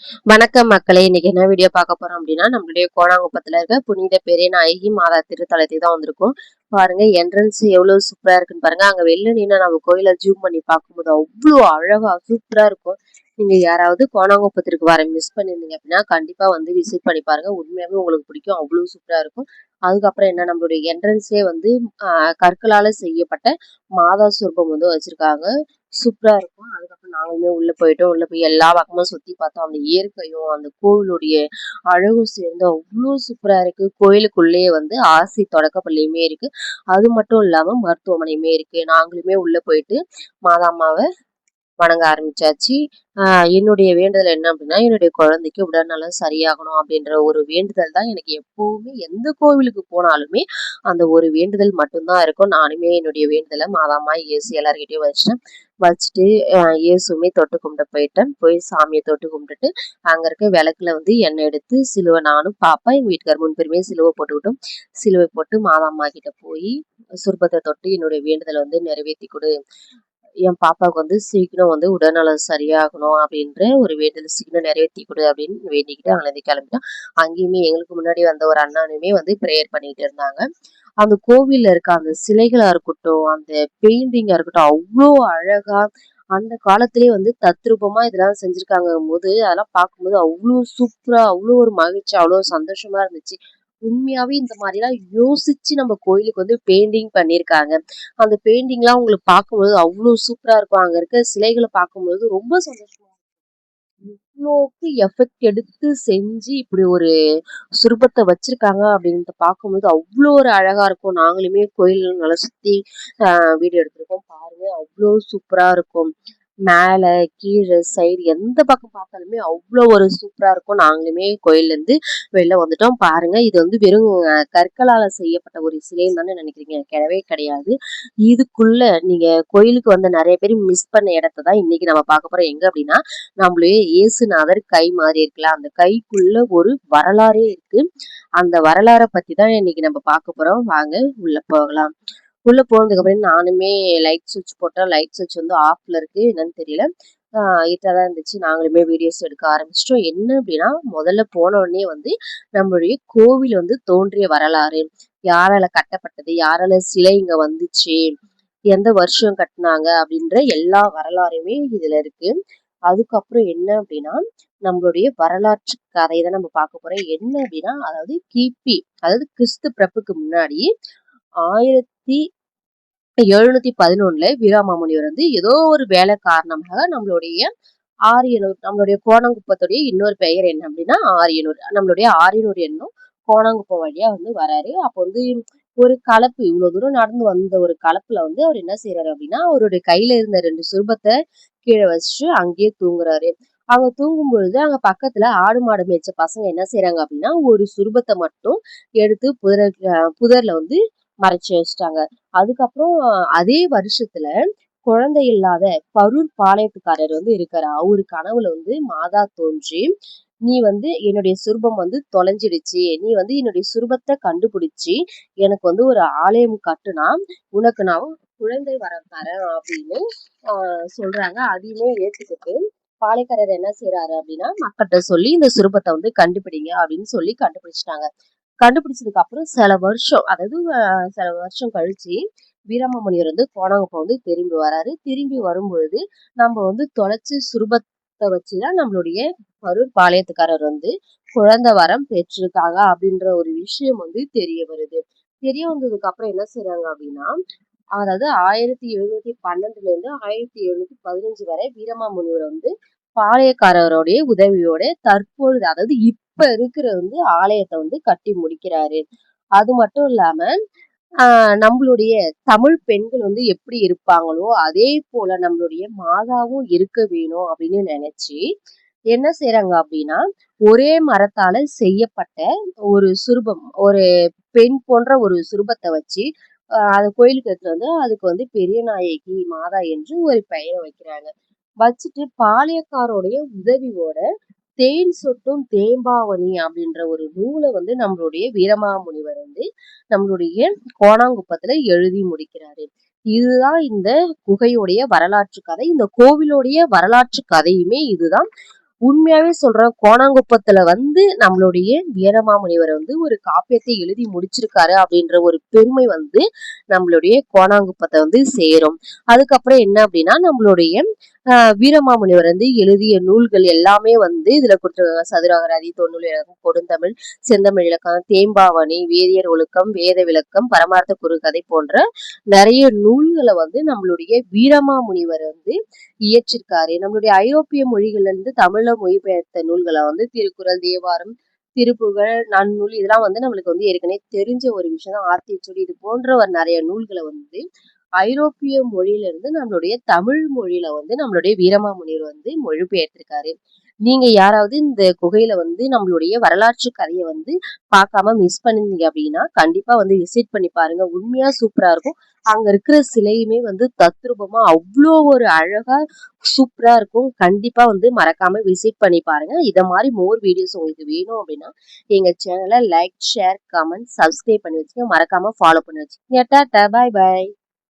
வணக்கம் மக்களே, இன்னைக்கு என்ன வீடியோ பார்க்க போறோம் அப்படின்னா, நம்மளுடைய கோணாங்குப்பத்துல இருக்க புனித பெரியநாயகி மாதா திருத்தலத்தை தான் வந்திருக்கும். பாருங்க, என்ட்ரன்ஸ் எவ்வளவு சூப்பரா இருக்குன்னு பாருங்க. அங்க வெளில நின்று நம்ம கோயிலை ஜூம் பண்ணி பார்க்கும்போது அவ்வளோ அழகா சூப்பரா இருக்கும். நீங்க யாராவது கோணாங்குப்பத்திற்கு வர மிஸ் பண்ணிருந்தீங்க அப்படின்னா கண்டிப்பா வந்து விசிட் பண்ணி பாருங்க. உண்மையாவே உங்களுக்கு பிடிக்கும், அவ்வளவு சூப்பரா இருக்கும். அதுக்கப்புறம் என்ன, நம்மளுடைய என்ட்ரன்ஸே வந்து கற்களால செய்யப்பட்ட மாதா சொரூபம் வந்து வச்சிருக்காங்க. சூப்பரா இருக்கும். அதுக்கப்புறம் நாங்களுமே உள்ள போயிட்டோம். உள்ள போய் எல்லா பக்கமும் சுத்தி பார்த்தோம். அந்த இயற்கையும் அந்த கோவிலுடைய அழகும் சேர்ந்து அவ்வளோ சூப்பரா இருக்கு. கோயிலுக்குள்ளேயே வந்து ஆசி தொடக்கப்பள்ளியுமே இருக்கு. அது மட்டும் இல்லாம மருத்துவமனையுமே இருக்கு. நாங்களுமே உள்ள போயிட்டு மாதாம்மாவை வணங்க ஆரம்பிச்சாச்சு. என்னுடைய வேண்டுதல் என்ன அப்படின்னா, என்னுடைய குழந்தைக்கு உடல்நலம் சரியாகணும் அப்படின்ற ஒரு வேண்டுதல் தான் எனக்கு எப்பவுமே. எந்த கோவிலுக்கு போனாலுமே அந்த ஒரு வேண்டுதல் மட்டும்தான் இருக்கும். நானுமே என்னுடைய வேண்டுதலை மாதாம்மா, இயேசு எல்லார்கிட்டயும் வச்சுட்டு இயேசுமே தொட்டு கும்பிட போயிட்டேன். போய் சாமியை தொட்டு கும்பிட்டுட்டு அங்க இருக்க விளக்குல வந்து எண்ணெய் எடுத்து சிலுவை, நானும் பாப்பா எங்க வீட்டுக்கார் முன்பெருமே சிலுவை போட்டுக்கிட்டோம். சிலுவை போட்டு மாதாம்மா கிட்ட போய் சுருப்பத்தை தொட்டு என்னுடைய வேண்டுதலை வந்து நிறைவேற்றி கொடு, என் பாப்பாவுக்கு வந்து சீக்கிரம் வந்து உடல்நலம் சரியாகணும் அப்படின்ற ஒரு வேண்டுதல் சீக்கிரம் நிறைவேற்றி கொடு அப்படின்னு வேண்டிக்கிட்டு அங்கிருந்து கிளம்பிட்டோம். அங்கேயுமே எங்களுக்கு முன்னாடி வந்த ஒரு அண்ணனுமே வந்து ப்ரேயர் பண்ணிட்டு இருந்தாங்க. அந்த கோவில்ல இருக்க அந்த சிலைகளா இருக்கட்டும், அந்த பெயிண்டிங்கா இருக்கட்டும், அவ்வளோ அழகா அந்த காலத்திலேயே வந்து தத்ரூபமா இதெல்லாம் செஞ்சிருக்காங்க போது, அதெல்லாம் பார்க்கும்போது அவ்வளோ சூப்பரா, அவ்வளோ ஒரு மகிழ்ச்சி, அவ்வளோ சந்தோஷமா இருந்துச்சு. உண்மையாவே இந்த மாதிரிலாம் யோசிச்சு நம்ம கோயிலுக்கு வந்து பெயிண்டிங் பண்ணியிருக்காங்க. அந்த பெயிண்டிங்லாம் உங்களுக்கு பார்க்கும்போது அவ்வளோ சூப்பரா இருக்கும். அங்க இருக்க சிலைகளை பார்க்கும்போது ரொம்ப சந்தோஷமா இருக்கும். இவ்வளோக்கு எஃபெக்ட் எடுத்து செஞ்சு இப்படி ஒரு சுரூபத்தை வச்சிருக்காங்க அப்படின்ட்டு பார்க்கும்போது அவ்வளோ ஒரு அழகா இருக்கும். நாங்களுமே கோயில் நல்லா சுத்தி வீடியோ எடுத்திருக்கோம். பாருங்க, அவ்வளோ சூப்பரா இருக்கும். மேல கீழே சைடு எந்த பக்கம் பார்த்தாலுமே அவ்வளோ ஒரு சூப்பரா இருக்கும். நாங்களுமே கோயில்ல இருந்து வெளில வந்துட்டோம். பாருங்க, இது வந்து வெறும் கற்களால செய்யப்பட்ட ஒரு சிலைன்னு தானே நினைக்கிறீங்க? கிடையவே கிடையாது. இதுக்குள்ள நீங்க கோயிலுக்கு வந்து நிறைய பேர் மிஸ் பண்ண இடத்த தான் இன்னைக்கு நம்ம பார்க்க போறோம். எங்க அப்படின்னா, நம்மளுடைய இயேசுநாதர் கை மாதிரி இருக்குல்ல, அந்த கைக்குள்ள ஒரு வரலாறே இருக்கு. அந்த வரலாறை பத்தி தான் இன்னைக்கு நம்ம பார்க்க போறோம். வாங்க உள்ள போகலாம். உள்ள போனதுக்கு அப்புறம் நானுமே லைட் சுவிட்ச் போட்டேன். லைட் சுவிட்ச் வந்து ஆஃப்ல இருக்கு, என்னன்னு தெரியல. தான் இருந்துச்சு. நாங்களுமே வீடியோஸ் எடுக்க ஆரம்பிச்சிட்டோம். என்ன அப்படின்னா, முதல்ல போன உடனே வந்து நம்மளுடைய கோவில் வந்து தோன்றிய வரலாறு, யாரால கட்டப்பட்டது, யாரால சிலை இங்க வந்துச்சு, எந்த வருஷம் கட்டினாங்க அப்படின்ற எல்லா வரலாறுமே இதுல இருக்கு. அதுக்கப்புறம் என்ன அப்படின்னா, நம்மளுடைய வரலாற்று கதை தான் நம்ம பார்க்க போறோம். என்ன அப்படின்னா, அதாவது கிபி, அதாவது கிறிஸ்து பிறப்புக்கு முன்னாடி 1711 வீராமாமுனிவர் வந்து ஏதோ ஒரு வேலை காரணமாக நம்மளுடைய ஆரியனூர், நம்மளுடைய கோணங்குப்பத்துடைய இன்னொரு பெயர் என்ன அப்படின்னா ஆரியனூர், நம்மளுடைய ஆரியனூர் என்னும் கோணாங்குப்பம் வழியா வந்து வராரு. அப்போ வந்து ஒரு கலப்பு, இவ்வளவு தூரம் நடந்து வந்த ஒரு கலப்புல வந்து அவர் என்ன செய்யறாரு அப்படின்னா, அவருடைய கையில இருந்த 2 சுரூபத்தை கீழே வச்சுட்டு அங்கேயே தூங்குறாரு. அங்க தூங்கும் பொழுது அங்க பக்கத்துல ஆடு மாடு மேய்ச்ச பசங்க என்ன செய்யறாங்க அப்படின்னா, ஒரு சுரூபத்தை மட்டும் எடுத்து புதர்ல வந்து மறைச்சு வச்சுட்டாங்க. அதுக்கப்புறம் அதே வருஷத்துல குழந்தை இல்லாத பரூர் பாளையத்துக்காரர் வந்து இருக்காரு. அவரு கனவுல வந்து மாதா தோன்றி, நீ வந்து என்னுடைய சுரூபம் வந்து தொலைஞ்சிடுச்சு, நீ வந்து என்னுடைய சுரூபத்தை கண்டுபிடிச்சு எனக்கு வந்து ஒரு ஆலயம் கட்டுனா உனக்கு நான் குழந்தை வரம் தரேன் அப்படின்னு சொல்றாங்க. அதையுமே ஏத்துக்கிட்டு பாளையக்காரர் என்ன செய்யறாரு அப்படின்னா, மக்கள்கிட்ட சொல்லி இந்த சுரூபத்தை வந்து கண்டுபிடிங்க அப்படின்னு சொல்லி கண்டுபிடிச்சிட்டாங்க. கண்டுபிடிச்சதுக்கு அப்புறம் சில வருஷம், அதாவது சில வருஷம் கழிச்சு வீரமாமுனிவர் வந்து கோணாங்குப்பம் வந்து திரும்பி வராரு. திரும்பி வரும்பொழுது நம்ம வந்து தொலைச்சு சுரூபத்தை வச்சுதான் நம்மளுடைய பரூர் பாளையத்துக்காரர் வந்து குழந்தை வரம் பெற்றிருக்காங்க அப்படின்ற ஒரு விஷயம் வந்து தெரிய வருது. தெரிய வந்ததுக்கு அப்புறம் என்ன செய்றாங்க அப்படின்னா, அதாவது 1712 இருந்து 1715 வரை வீரமாமுனிவர் வந்து பாளையக்காரருடைய உதவியோட தற்பொழுது, அதாவது இப்ப இருக்கிற வந்து ஆலயத்தை வந்து கட்டி முடிக்கிறாரு. அது மட்டும் இல்லாம நம்மளுடைய தமிழ் பெண்கள் வந்து எப்படி இருப்பாங்களோ அதே போல நம்மளுடைய மாதாவும் இருக்க வேணும் அப்படின்னு நினைச்சு என்ன செய்யறாங்க அப்படின்னா, ஒரே மரத்தால செய்யப்பட்ட ஒரு சுரூபம், ஒரு பெண் போன்ற ஒரு சுரூபத்தை வச்சு அது கோயிலுக்கு எடுத்துட்டு வந்து அதுக்கு வந்து பெரிய நாயகி மாதா என்று ஒரு பெயரை வைக்கிறாங்க. வச்சுட்டு பாளையக்காரோடைய உதவியோட தேன் சொட்டும் தேம்பாவணி அப்படின்ற ஒரு நூலை வந்து நம்மளுடைய வீரமாமுனிவர் வந்து நம்மளுடைய கோணாங்குப்பத்துல எழுதி முடிக்கிறாரு. இதுதான் இந்த குகையுடைய வரலாற்று கதை. இந்த கோவிலுடைய வரலாற்று கதையுமே இதுதான். உண்மையாவே சொல்றேன், கோணாங்குப்பத்துல வந்து நம்மளுடைய வீரமாமுனிவர் வந்து ஒரு காப்பியத்தை எழுதி முடிச்சிருக்காரு அப்படின்ற ஒரு பெருமை வந்து நம்மளுடைய கோணாங்குப்பத்தை வந்து சேரும். அதுக்கப்புறம் என்ன அப்படின்னா நம்மளுடைய வீரமாமுனிவர் வந்து எழுதிய நூல்கள் எல்லாமே வந்து இதுல கொடுத்துருக்காங்க. சதுரகராதி, தொன்னூல் இலக்கம், கொடுந்தமிழ், செந்தமிழ் இலக்கம், தேம்பாவணி, வேதியர் ஒழுக்கம், வேத விளக்கம், பரமார்த்த குறுகதை போன்ற நிறைய நூல்களை வந்து நம்மளுடைய வீரமாமுனிவர் வந்து இயற்றிருக்காரு. நம்மளுடைய ஐரோப்பிய மொழிகள்ல இருந்து தமிழ்ல மொழிபெயர்த்த நூல்களை வந்து திருக்குறள், தேவாரம், திருப்புகழ், நன்னூல் இதெல்லாம் வந்து நம்மளுக்கு வந்து ஏற்கனவே தெரிஞ்ச ஒரு விஷயம் தான். ஆத்திச்சூடி இது போன்ற ஒரு நிறைய நூல்களை வந்து ஐரோப்பிய மொழியில இருந்து நம்மளுடைய தமிழ் மொழியில வந்து நம்மளுடைய வீரமாமுனிவர் வந்து மொழிபெயர்த்திருக்காரு. நீங்க யாராவது இந்த குகையில வந்து நம்மளுடைய வரலாற்று கதையை வந்து பார்க்காம மிஸ் பண்ணிருந்தீங்க அப்படின்னா கண்டிப்பா வந்து விசிட் பண்ணி பாருங்க. உண்மையா சூப்பரா இருக்கும். அங்க இருக்கிற சிலையுமே வந்து தத்ரூபமா அவ்வளோ ஒரு அழகா சூப்பரா இருக்கும். கண்டிப்பா வந்து மறக்காம விசிட் பண்ணி பாருங்க. இத மாதிரி மோர் வீடியோஸ் உங்களுக்கு வேணும் அப்படின்னா எங்க சேனலை லைக், ஷேர், கமெண்ட், சப்ஸ்கிரைப் பண்ணி வச்சுங்க. மறக்காம ஃபாலோ பண்ணி வச்சுக்கோங்க. டாடா, பாய் பாய்.